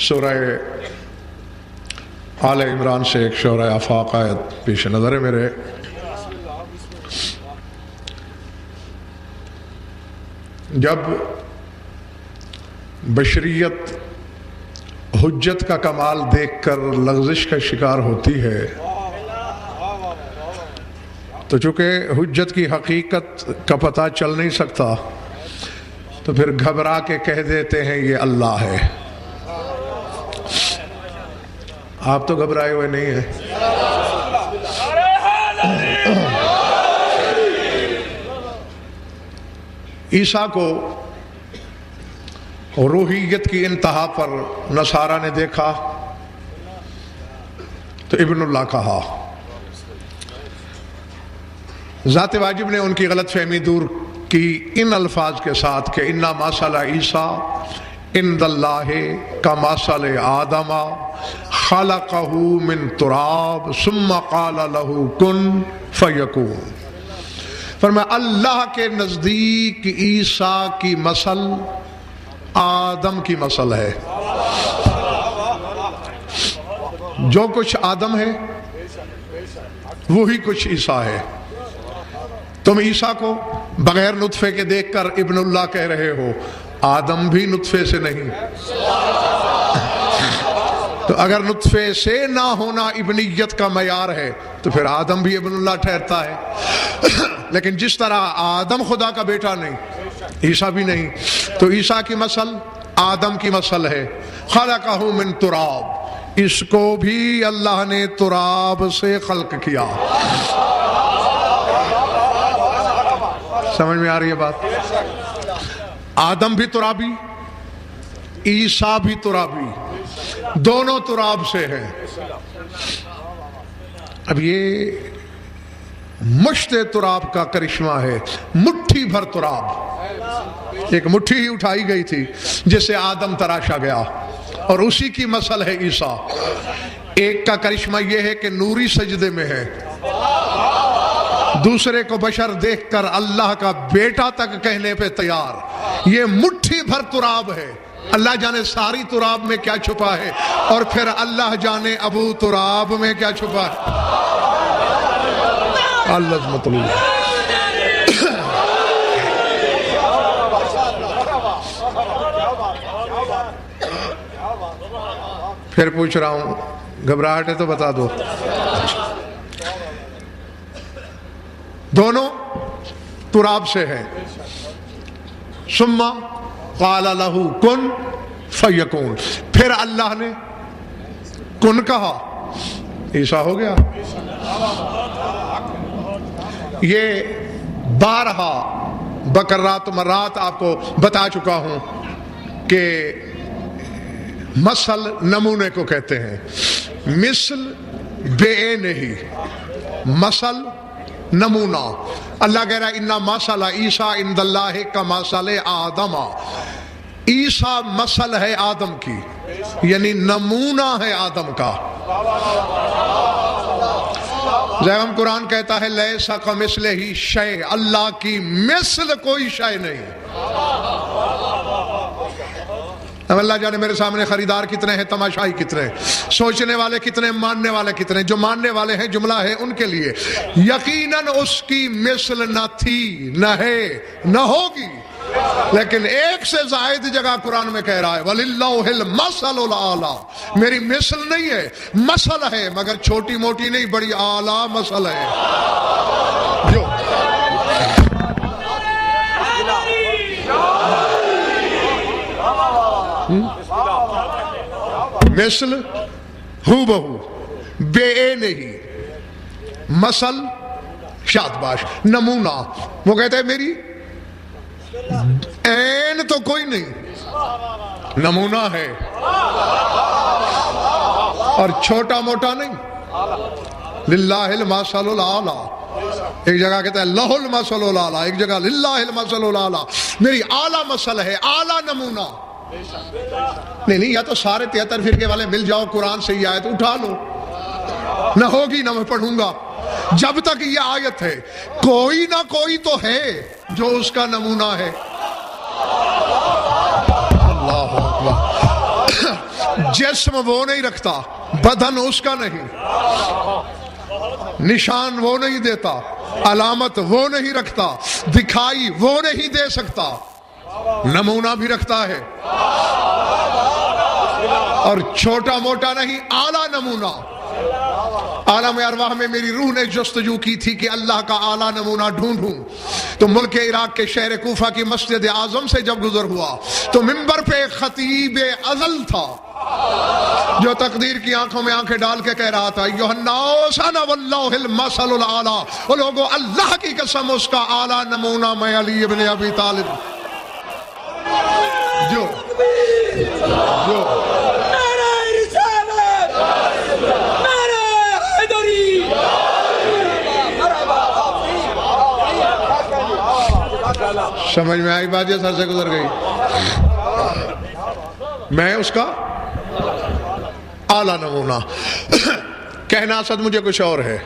سورہ آل عمران سے ایک شورۂ آفاق آیت پیش نظر ہے میرے. جب بشریت حجت کا کمال دیکھ کر لغزش کا شکار ہوتی ہے تو چونکہ حجت کی حقیقت کا پتہ چل نہیں سکتا تو پھر گھبرا کے کہہ دیتے ہیں یہ اللہ ہے. آپ تو گھبرائے ہوئے نہیں ہیں. عیسیٰ کو روحیت کی انتہا پر نصارہ نے دیکھا تو ابن اللہ کہا. ذات واجب نے ان کی غلط فہمی دور کی ان الفاظ کے ساتھ کہ انا مثل عیسیٰ عند اللہ کمثل آدم خلقہ من تراب ثم قال له کن فیکون. فرمایا اللہ کے نزدیک عیسیٰ کی مثل آدم کی مثل ہے. جو کچھ آدم ہے وہی کچھ عیسیٰ ہے. تم عیسیٰ کو بغیر نطفے کے دیکھ کر ابن اللہ کہہ رہے ہو، آدم بھی نطفے سے نہیں. تو اگر نطفے سے نہ ہونا ابنیت کا معیار ہے تو پھر آدم بھی ابن اللہ ٹھہرتا ہے. لیکن جس طرح آدم خدا کا بیٹا نہیں، عیسیٰ بھی نہیں، تو عیسیٰ کی مثل آدم کی مثل ہے. خلقہ من تراب، اس کو بھی اللہ نے تراب سے خلق کیا. سمجھ میں آ رہی ہے بات؟ آدم بھی ترابی، عیسیٰ بھی ترابی، دونوں تراب سے ہیں. اب یہ مشت تراب کا کرشمہ ہے. مٹھی بھر تراب، ایک مٹھی ہی اٹھائی گئی تھی جس سے آدم تراشا گیا، اور اسی کی مثل ہے عیسیٰ. ایک کا کرشمہ یہ ہے کہ نوری سجدے میں ہے، دوسرے کو بشر دیکھ کر اللہ کا بیٹا تک کہنے پہ تیار. یہ مٹھی بھر تراب ہے. اللہ جانے ساری تراب میں کیا چھپا ہے، اور پھر اللہ جانے ابو تراب میں کیا چھپا ہے. العظمت اللہ. پھر پوچھ رہا ہوں، گھبراہٹ ہے تو بتا دو. دونوں تراب سے ہیں. ثم قال له کن فیکون، پھر اللہ نے کن کہا، عیسیٰ ہو گیا. یہ بارہا بکرات مرات آپ کو بتا چکا ہوں کہ مثل نمونے کو کہتے ہیں. مثل بے نہیں، مثل نمونہ. اللہ کہہ رہا ہے انا مثل عیسیٰ عند اللہ کمثل آدم. عیسیٰ مثل ہے آدم کی، یعنی نمونہ ہے آدم کا. ہم قرآن کہتا ہے لیس کمثلہ شیء، اللہ کی مثل کوئی شے نہیں. اب اللہ جانے میرے سامنے خریدار کتنے ہیں، تماشائی کتنے ہیں، سوچنے والے کتنے، ماننے والے کتنے. جو ماننے والے ہیں جملہ ہے ان کے لیے یقیناً اس کی مثل نہ تھی، نہ ہے، نہ ہوگی. لیکن ایک سے زائد جگہ قرآن میں کہہ رہا ہے وَلِلَّهِ الْمَثَلُ الْأَعْلَىٰ. میری مثل نہیں ہے، مثل ہے، مگر چھوٹی موٹی نہیں، بڑی اعلیٰ مثل ہے. جو مثل ہو بہو، بے نہیں، مثل شادباش، نمونہ. وہ کہتے ہیں میری این تو کوئی نہیں، نمونہ ہے، اور چھوٹا موٹا نہیں. للہ المثل الاعلیٰ. ایک جگہ کہتا ہے لہ المثل الاعلیٰ، ایک جگہ للہ المثل الاعلیٰ. میری اعلیٰ مثل ہے، اعلیٰ نمونہ. نہیں یا تو سارے 73 فرقے والے مل جاؤ قرآن سے یہ آیت اٹھا لو، نہ ہوگی نہ میں پڑھوں گا. جب تک یہ آیت ہے کوئی نہ کوئی تو ہے جو اس کا نمونہ ہے. اللہ اکبر. جسم وہ نہیں رکھتا، بدن اس کا نہیں، نشان وہ نہیں دیتا، علامت وہ نہیں رکھتا، دکھائی وہ نہیں دے سکتا، نمونہ بھی رکھتا ہے، اور چھوٹا موٹا نہیں، اعلیٰ نمونہ۔ عالم ارواح میں میری روح نے جستجو کی تھی کہ اللہ کا اعلیٰ نمونہ ڈھونڈوں، تو ملک عراق کے شہر کوفہ کی مسجد اعظم سے جب گزر ہوا تو منبر پہ ایک خطیب ازل تھا جو تقدیر کی آنکھوں میں آنکھیں ڈال کے کہہ رہا تھا ایھا الناس انا واللہ المثل الاعلیٰ، وہ لوگوں اللہ کی قسم اس کا اعلیٰ نمونہ میں علی ابن ابی طالب جو سمجھ میں آئی بات، یہ سر سے گزر گئی، میں اس کا اعلیٰ نمونہ۔ کہنا صد مجھے کچھ اور ہے،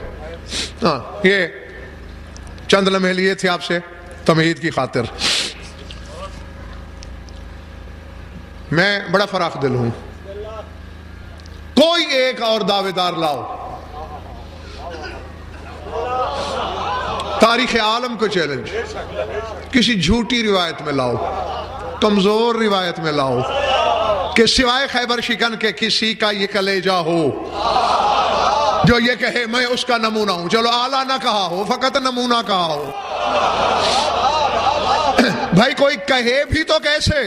یہ چند لمحے لیے تھے آپ سے تمہید کی خاطر۔ میں بڑا فراخ دل ہوں، کوئی ایک اور دعوے دار لاؤ، تاریخ عالم کو چیلنج، کسی جھوٹی روایت میں لاؤ، کمزور روایت میں لاؤ کہ سوائے خیبر شکن کے کسی کا یہ کلیجہ ہو جو یہ کہے میں اس کا نمونہ ہوں، چلو اعلیٰ نہ کہا ہو، فقط نمونہ کہا ہو۔ بھائی کوئی کہے بھی تو کیسے؟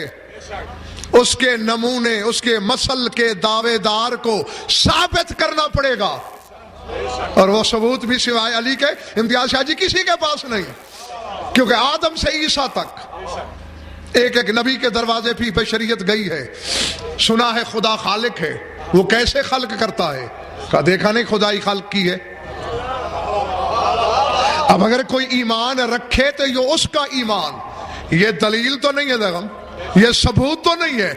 اس کے نمونے، اس کے مسل کے دعوے دار کو ثابت کرنا پڑے گا، اور وہ ثبوت بھی سوائے علی کے امتیاز شاہ جی کسی کے پاس نہیں، کیونکہ آدم سے عیسیٰ تک ایک ایک نبی کے دروازے پہ بشریت گئی ہے، سنا ہے خدا خالق ہے، وہ کیسے خلق کرتا ہے، کہا دیکھا نہیں خدائی خلق کی ہے۔ اب اگر کوئی ایمان رکھے تو یہ اس کا ایمان، یہ دلیل تو نہیں ہے دیغم، یہ ثبوت تو نہیں ہے،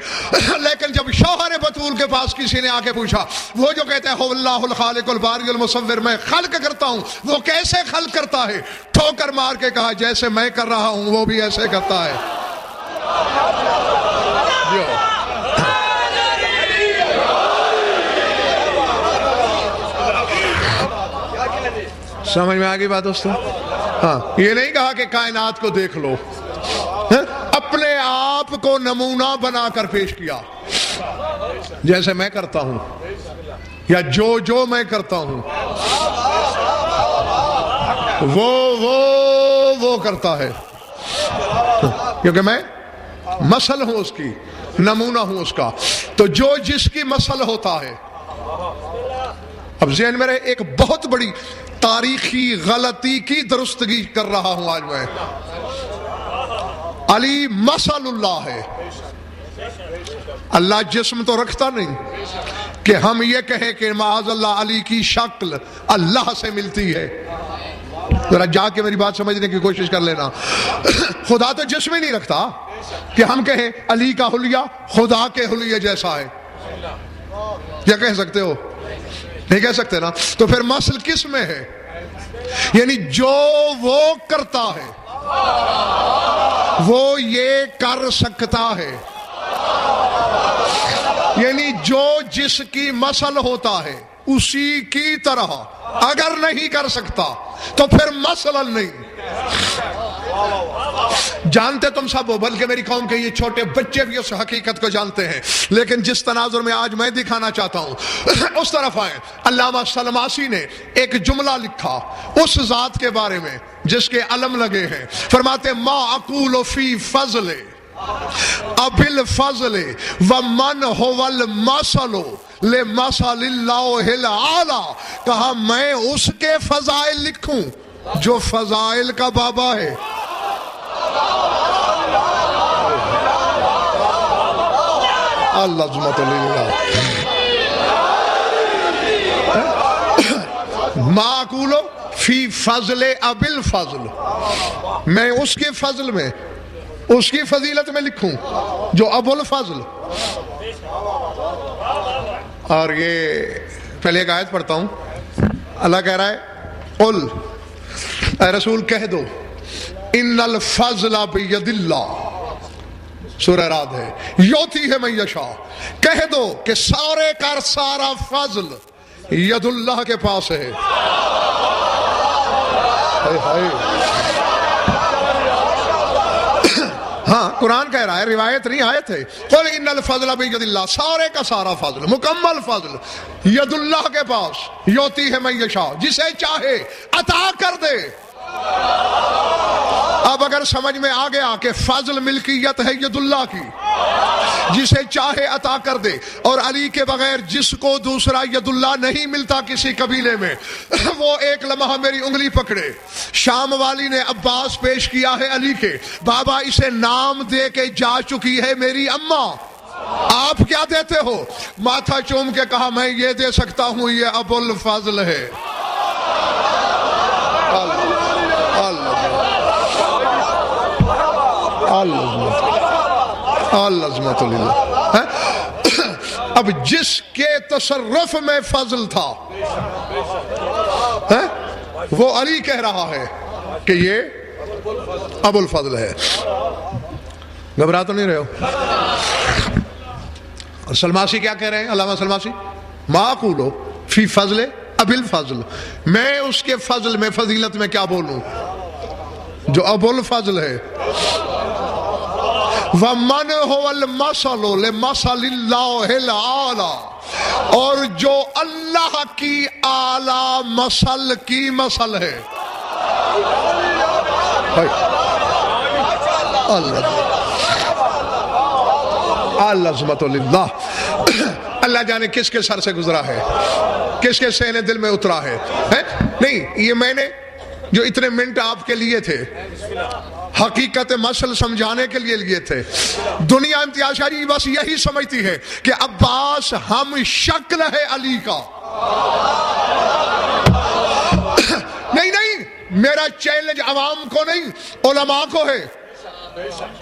لیکن جب شوہر بطول کے پاس کسی نے آ کے پوچھا، وہ جو کہتا ہے هو اللہ الخالق الباری المصور، میں خلق کرتا ہوں، وہ کیسے خلق کرتا ہے؟ ٹھوکر مار کے کہا جیسے میں کر رہا ہوں وہ بھی ایسے کرتا ہے۔ سمجھ میں آگئی بات دوستو؟ ہاں، یہ نہیں کہا کہ کائنات کو دیکھ لو، اپنے آپ کو نمونہ بنا کر پیش کیا، جیسے میں کرتا ہوں یا جو میں کرتا ہوں وہ کرتا ہے، کیونکہ میں مثل ہوں اس کی، نمونہ ہوں اس کا، تو جو جس کی مثل ہوتا ہے۔ اب ذہن میں رہے ایک بہت بڑی تاریخی غلطی کی درستگی کر رہا ہوں آج میں۔ علی مثل اللہ ہے، اللہ جسم تو رکھتا نہیں کہ ہم یہ کہیں کہ معاذ اللہ علی کی شکل اللہ سے ملتی ہے۔ ذرا جا کے میری بات سمجھنے کی کوشش کر لینا، خدا تو جسم ہی نہیں رکھتا کہ ہم کہیں علی کا حلیہ خدا کے حلیہ جیسا ہے، کیا کہہ سکتے ہو؟ نہیں کہہ سکتے نا، تو پھر مثل کس میں ہے؟ یعنی جو وہ کرتا ہے وہ یہ کر سکتا ہے، یعنی جو جس کی مثل ہوتا ہے اسی کی طرح اگر نہیں کر سکتا تو پھر مثلا نہیں۔ جانتے تم سب ہو، بلکہ میری قوم کے یہ چھوٹے بچے بھی اس حقیقت کو جانتے ہیں، لیکن جس تناظر میں آج میں دکھانا چاہتا ہوں اس طرف آئیں۔ علامہ سلماسی نے ایک جملہ لکھا اس ذات کے بارے میں جس کے علم لگے ہیں، فرماتے ما اقول فی فضل ابل فضل ومن هو المثل لمثل اللہ العالی، کہا میں اس کے فضائل لکھوں جو فضائل کا بابا ہے۔ اللہ عظمت اللہ، ما اقول فی فضل ابل فضل، میں اس کے فضل میں، اس کی فضیلت میں لکھوں جو ابو الفضل۔ اور یہ پہلے ایک آیت پڑھتا ہوں، اللہ کہہ رہا ہے قل، اے رسول کہہ دو ان الفضل بید اللہ، سورہ رعد ہے. یوتی ہے من یشاء، کہہ دو کہ سارے کا سارا فضل ید اللہ کے پاس ہے. ہاں قرآن کہہ رہا ہے، روایت نہیں آیت ہے. قل ان الفضل بید اللہ، سارے کا سارا فضل، مکمل فضل ید اللہ کے پاس. یوتی ہے من یشاء، جسے چاہے عطا کر دے. اب اگر سمجھ میں آ گیا کہ فضل ملکیت ہے ید اللہ کی، جسے چاہے عطا کر دے، اور علی کے بغیر جس کو دوسرا ید اللہ نہیں ملتا کسی قبیلے میں، وہ ایک لمحہ میری انگلی پکڑے. شام والی نے عباس پیش کیا ہے علی کے، بابا اسے نام دے کے جا چکی ہے میری اماں، آپ کیا دیتے ہو؟ ماتھا چوم کے کہا میں یہ دے سکتا ہوں، یہ ابو الفضل ہے. العظمت للہ. اب جس کے تصرف میں فضل تھا وہ علی کہہ رہا ہے کہ یہ ابو الفضل ہے. گھبرا تو نہیں رہے ہو؟ اور سلماسی کیا کہہ رہے ہیں؟ علامہ سلماسی، ما اقول فی فضل ابی الفضل، میں اس کے فضل میں، فضیلت میں کیا بولوں جو ابو الفضل ہے. وَمَنْ هُوَ الْمَثَلُ لِمَثَلِ اللَّهِ الْأَعْلَى، اور جو اللہ کی اعلیٰ مثل کی مثل ہے. العظمت للہ. اللہ جانے کس کے سر سے گزرا ہے، کس کے سینے دل میں اترا ہے. نہیں، یہ میں نے جو اتنے منٹ آپ کے لیے تھے حقیقت مسل سمجھانے کے لیے تھے. دنیا امتیاز شاہی بس یہی سمجھتی ہے کہ عباس ہم شکل ہے علی کا. نہیں، میرا چیلنج عوام کو نہیں، علماء کو ہے.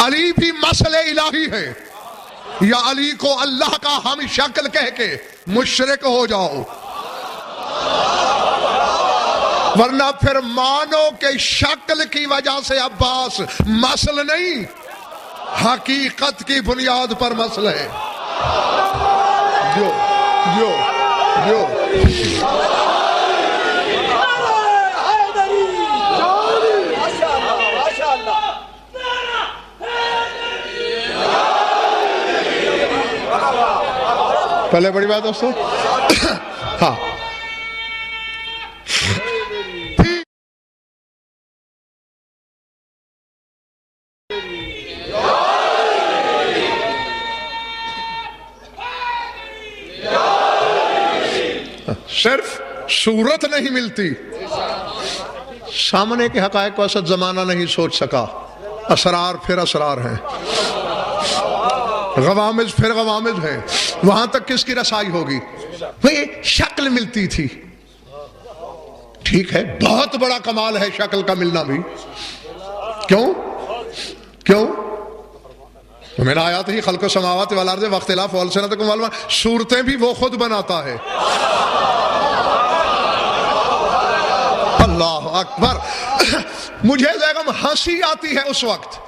علی بھی مسل الہی ہے، یا علی کو اللہ کا ہم شکل کہہ کے مشرک ہو جاؤ، ورنہ پھر مانو کہ شکل کی وجہ سے عباس مسل نہیں، حقیقت کی بنیاد پر مسل ہے. جو پہلے بڑی بات دوستو. ہاں صرف صورت نہیں ملتی، سامنے کے حقائق کو اسد زمانہ نہیں سوچ سکا. اسرار پھر اسرار ہیں، غوامض پھر غوامض ہیں. وہاں تک کس کی رسائی ہوگی؟ یہ شکل ملتی تھی، ٹھیک ہے، بہت بڑا کمال ہے شکل کا ملنا بھی. کیوں من آیات ہی خلق السماوات والارض واختلاف السنتکم والالوان، صورتیں بھی وہ خود بناتا ہے. اللہ اکبر. مجھے زیغم ہنسی آتی ہے اس وقت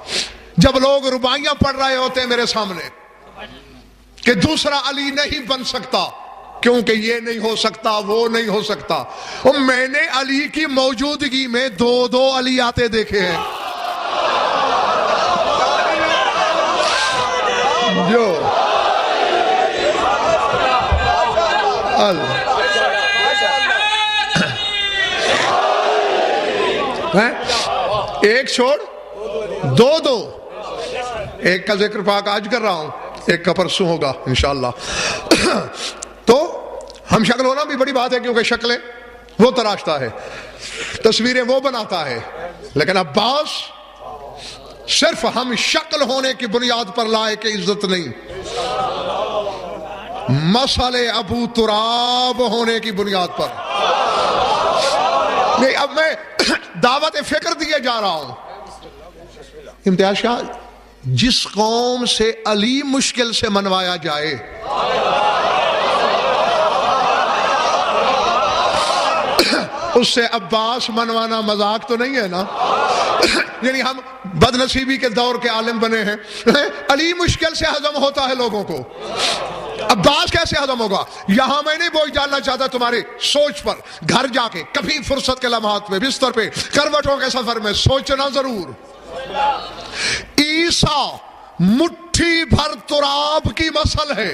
جب لوگ ربائیاں پڑھ رہے ہوتے ہیں میرے سامنے کہ دوسرا علی نہیں بن سکتا کیونکہ یہ نہیں ہو سکتا، وہ نہیں ہو سکتا. اور میں نے علی کی موجودگی میں دو علی آتے دیکھے ہیں. جو ایک چھوڑ دو، ایک کا ذکر پاک آج کر رہا ہوں، ایک کا پرسوں ہوگا انشاءاللہ. تو ہم شکل ہونا بھی بڑی بات ہے، کیونکہ شکلیں وہ تراشتا ہے، تصویریں وہ بناتا ہے. لیکن عباس صرف ہم شکل ہونے کی بنیاد پر لائق عزت نہیں، مسئلے ابو تراب ہونے کی بنیاد پر نہیں. اب میں دعوت فکر دیے جا رہا ہوں. امتیاز شاہ، جس قوم سے علی مشکل سے منوایا جائے اس سے عباس منوانا مذاق تو نہیں ہے نا. یعنی ہم بد نصیبی کے دور کے عالم بنے ہیں. علی مشکل سے ہضم ہوتا ہے لوگوں کو، عباس کیسے ہضم ہوگا؟ یہاں میں نہیں بوجھ ڈالنا چاہتا تمہاری سوچ پر، گھر جا کے کبھی فرصت کے لمحات میں بستر پہ کروٹوں کے سفر میں سوچنا ضرور. عیسیٰ مٹھی بھر تراب کی مثل ہے.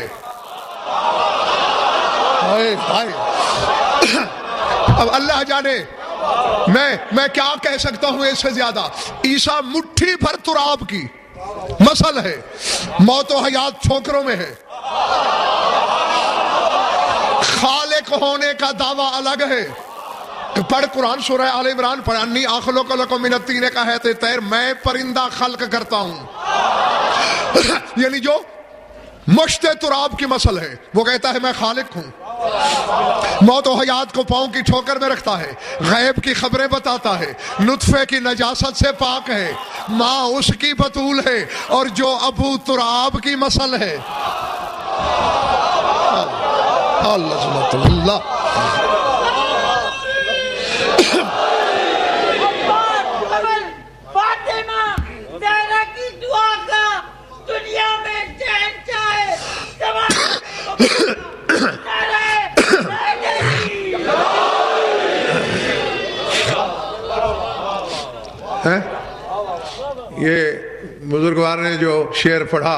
اب اللہ جانے میں کیا کہہ سکتا ہوں اس سے زیادہ. عیسیٰ مٹھی بھر تراب کی مثل ہے. موت و حیات ٹھوکروں میں ہے. خالق ہونے کا دعویٰ الگ ہے. پڑھ قرآن سورہ آل عمران پڑھ. انی اخلق لکم من الطین کا ہے طیر، میں پرندہ خلق کرتا ہوں. یعنی جو مشت تراب کی مثل ہے، وہ کہتا ہے میں خالق ہوں. موت و حیات کو پاؤں کی ٹھوکر میں رکھتا ہے، غیب کی خبریں بتاتا ہے، نطفے کی نجاست سے پاک ہے، ماں اس کی بتول ہے، اور جو ابو تراب کی مثل ہے. اللہ یہ بزرگوار نے جو شعر پڑھا،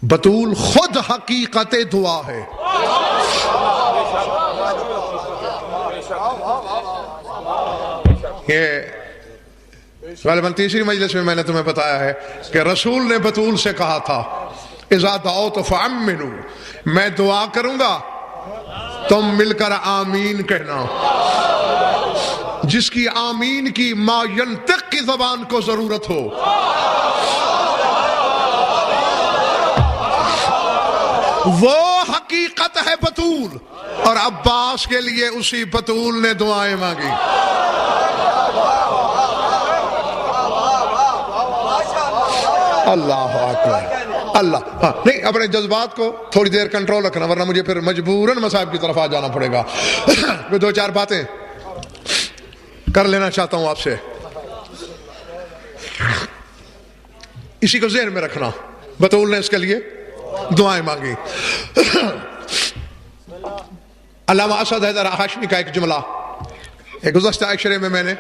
بطول خود حقیقت دعا ہے. یہ غالباً تیسری مجلس میں نے تمہیں بتایا ہے کہ رسول نے بطول سے کہا تھا اذا دعوت فامنوا، میں دعا کروں گا تم مل کر آمین کہنا. جس کی آمین کی ما ینطق کی زبان کو ضرورت ہو. وہ حقیقت ہے بطول، اور عباس کے لیے اسی بطول نے دعائیں مانگی. اللہ اکبر. اللہ نہیں، اپنے جذبات کو تھوڑی دیر کنٹرول رکھنا، ورنہ مجھے پھر مجبوراً مصائب کی طرف آ جانا پڑے گا. میں دو چار باتیں کر لینا چاہتا ہوں آپ سے. اسی کو ذہن میں رکھنا. بطول نے اس کے لیے دعائیں مانگی. علامہ اسد حیدر ہاشمی کا ایک جملہ گزشتہ عشرے میں نے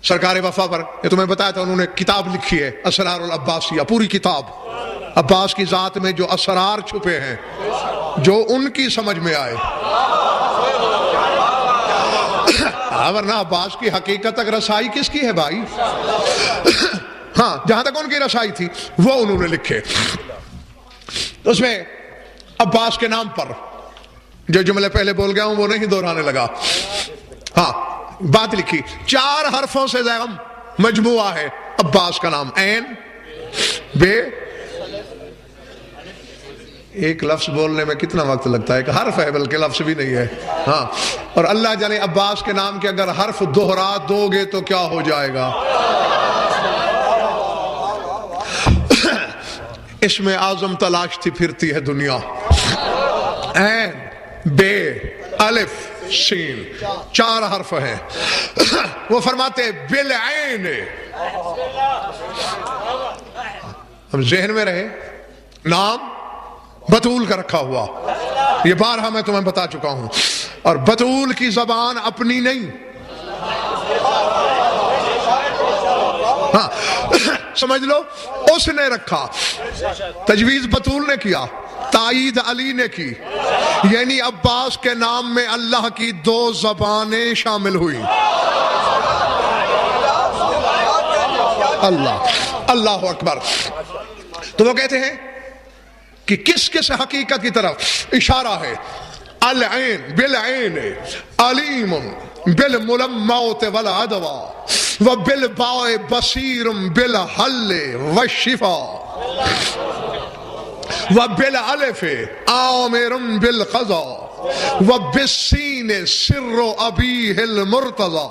سرکار وفا پر، یہ تمہیں بتایا تھا، انہوں نے کتاب لکھی ہے اسرار العباسیہ، پوری کتاب عباس کی ذات میں جو اسرار چھپے ہیں، جو ان کی سمجھ میں آئے. ورنہ عباس کی حقیقت تک رسائی کس کی ہے بھائی؟ ہاں، جہاں تک ان کی رسائی تھی وہ انہوں نے لکھے. اس میں عباس کے نام پر جو جملے پہلے بول گیا ہوں وہ نہیں دہرانے لگا. ہاں، بات لکھی 4 حرفوں سے زیغم مجموعہ ہے عباس کا نام. عین بے، ایک لفظ بولنے میں کتنا وقت لگتا ہے، ایک حرف ہے بلکہ لفظ بھی نہیں ہے. ہاں، اور اللہ جانے عباس کے نام کے اگر حرف دوہرا دو گے تو کیا ہو جائے گا. اس میں اعظم تلاشتی پھرتی ہے دنیا. عین بے الف شین 4 حرف ہیں. وہ فرماتے بالعین. ہم ذہن میں رہے نام بطول کا رکھا ہوا، یہ بارہا میں تمہیں بتا چکا ہوں. اور بطول کی زبان اپنی نہیں. ہاں سمجھ لو، اس نے رکھا، تجویز بطول نے کیا، تائید علی نے کی. یعنی عباس کے نام میں اللہ کی 2 زبانیں شامل ہوئی. اللہ اکبر. تو وہ کہتے ہیں کہ کس حقیقت کی طرف اشارہ ہے. العین بالعین علیم بالملموت والعدوى وبالباء بصیر بالحل والشفاء وبالالف آمر بالقضاء وبالسین سر ابیہ المرتضی.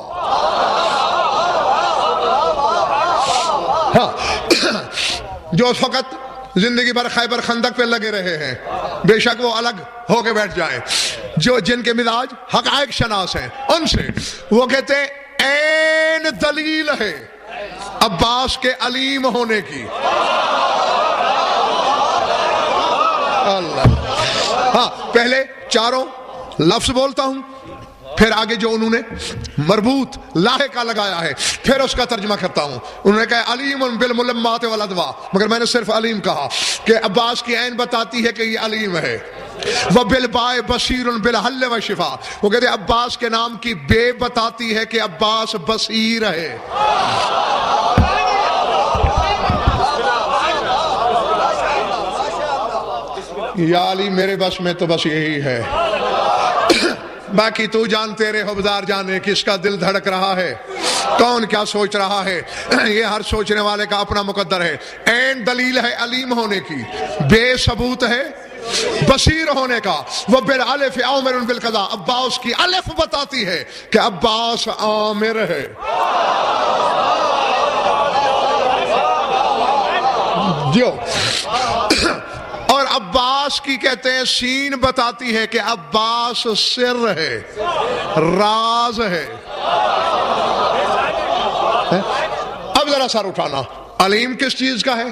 ہاں، جو فقط زندگی بھر خیبر خندق پہ لگے رہے ہیں، بے شک وہ الگ ہو کے بیٹھ جائیں. جو جن کے مزاج حقائق شناس ہیں، ان سے وہ کہتے عین دلیل ہے عباس کے علیم ہونے کی. اللہ. ہاں پہلے چاروں لفظ بولتا ہوں، پھر آگے جو انہوں نے مربوط لاحقہ لگایا ہے پھر اس کا ترجمہ کرتا ہوں. انہوں نے کہا علیم بالملمات والادوا، مگر میں نے صرف علیم کہا کہ عباس کی عین بتاتی ہے کہ یہ علیم ہے. وبالباء بصیر بالحل والشفاء، وہ کہتے ہیں عباس کے نام کی بے بتاتی ہے کہ عباس بصیر ہے. یا علی میرے بس میں تو بس یہی ہے، باقی تو جان، تیرے حبدار جانے کس کا دل دھڑک رہا ہے، کون کیا سوچ رہا ہے، یہ ہر سوچنے والے کا اپنا مقدر ہے. عین دلیل ہے علیم ہونے کی، بے ثبوت ہے بصیر ہونے کا. وہ بالالف عامر بالقضاء، عباس کی الف بتاتی ہے کہ عباس عامر ہے. جو اور عباس کی کہتے ہیں سین بتاتی ہے کہ عباس سر ہے، راز ہے. اب ذرا سر اٹھانا، علیم کس چیز کا ہے،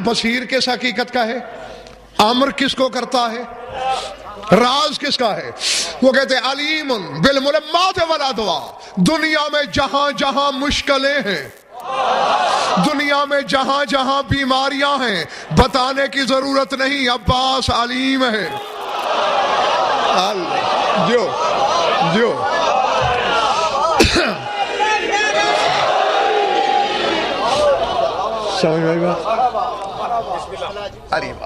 بصیر کس حقیقت کا ہے، امر کس کو کرتا ہے، راز کس کا ہے. وہ کہتے ہیں علیم بالملمات والادوا، دنیا میں جہاں جہاں مشکلیں ہیں، دنیا میں جہاں جہاں بیماریاں ہیں، بتانے کی ضرورت نہیں، عباس علیم ہے. جو سمجھ میں آئی بات؟ علیم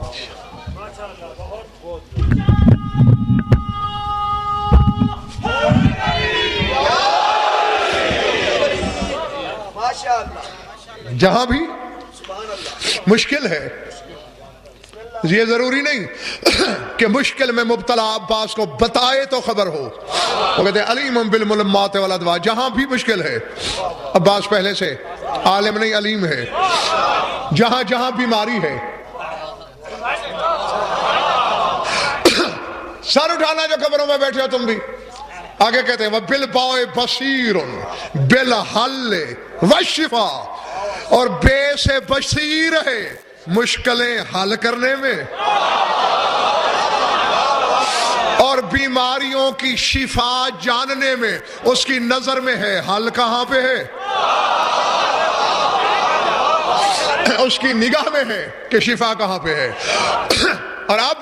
جہاں بھی مشکل ہے، یہ ضروری نہیں کہ مشکل میں مبتلا عباس کو بتائے تو خبر ہو. وہ کہتے ہیں علیم بالملمات والادوا، جہاں بھی مشکل ہے عباس پہلے سے عالم نہیں علیم ہے. جہاں جہاں بیماری ہے، سر اٹھانا جو قبروں میں بیٹھے ہو تم بھی. آگے کہتے ہیں وَبِالْبَاءِ بَصِيرٌ بِالْحَلِّ وَالشِّفَاءِ، اور بے سے بصیر ہے مشکلیں حل کرنے میں اور بیماریوں کی شفا جاننے میں. اس کی نظر میں ہے حل کہاں پہ ہے، اس کی نگاہ میں ہے کہ شفا کہاں پہ ہے. اور اب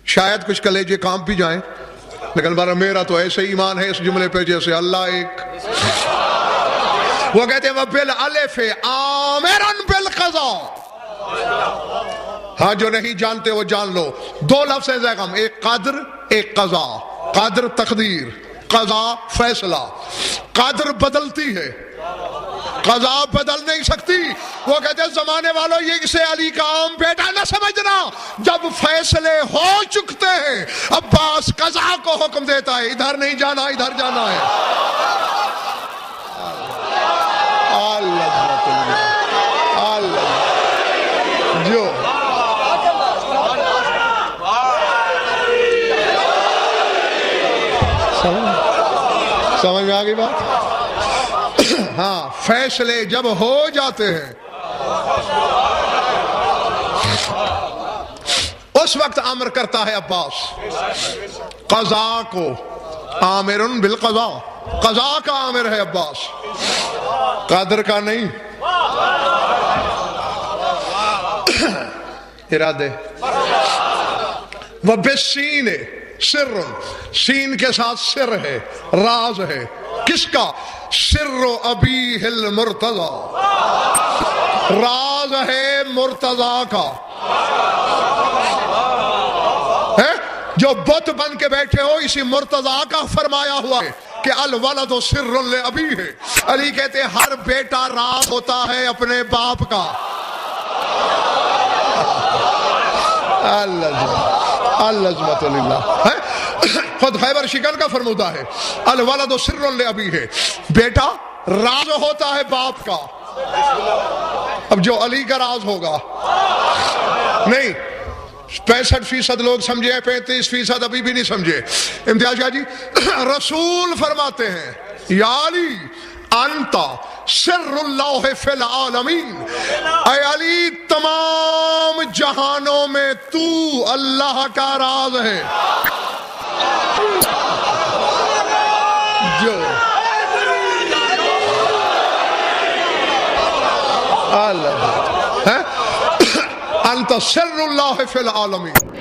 شاید کچھ کلیجے کام بھی جائیں، لیکن میرا تو ایسے ایمان ہے اس جملے پہ جیسے اللہ ایک. وہ کہتے ہیں وَبِالْأَلِفِ عَامِرًا بِالْقَضَاءِ. ہاں جو نہیں جانتے وہ جان لو. دو لفظ ہیں زیغم، ایک قدر ایک قضا. قدر تقدیر، قضا فیصلہ. قدر بدلتی ہے، قضا بدل نہیں سکتی. وہ کہتے ہیں زمانے والوں یہ اسے علی کا عام بیٹا نہ سمجھنا، جب فیصلے ہو چکتے ہیں عباس قضا کو حکم دیتا ہے ادھر نہیں جانا ادھر جانا ہے. جو سمجھ میں آ گئی بات؟ ہاں فیصلے جب ہو جاتے ہیں اس وقت امر کرتا ہے عباس قضا کو. عامر بالقضا، قضا کا عامر ہے عباس، قدر کا نہیں. ارادے. وبالسین سر، سین کے ساتھ سر ہے، راز ہے. کس کا؟ سر ابیہ المرتضی، راز ہے مرتضی کا. جو بت بن کے بیٹھے ہو اسی مرتضی کا فرمایا ہوا ہے کہ الولد سر لابیہ. علی کہتے ہیں ہر بیٹا راز ہوتا ہے اپنے باپ کا. العظمت للہ. خود خیبر شکن کا فرمودہ ہے الولد سر لابیہ، بیٹا راز ہوتا ہے باپ کا. اب جو علی کا راز ہوگا نہیں، 65% لوگ سمجھے، 35% ابھی بھی نہیں سمجھے. امتیاز شاہ جی رسول فرماتے ہیں یا علی انت سر اللہ فی العالمین، اے علی تمام جہانوں میں تو اللہ کا راز ہے. جو اللہ انت سر اللہ فی العالمین.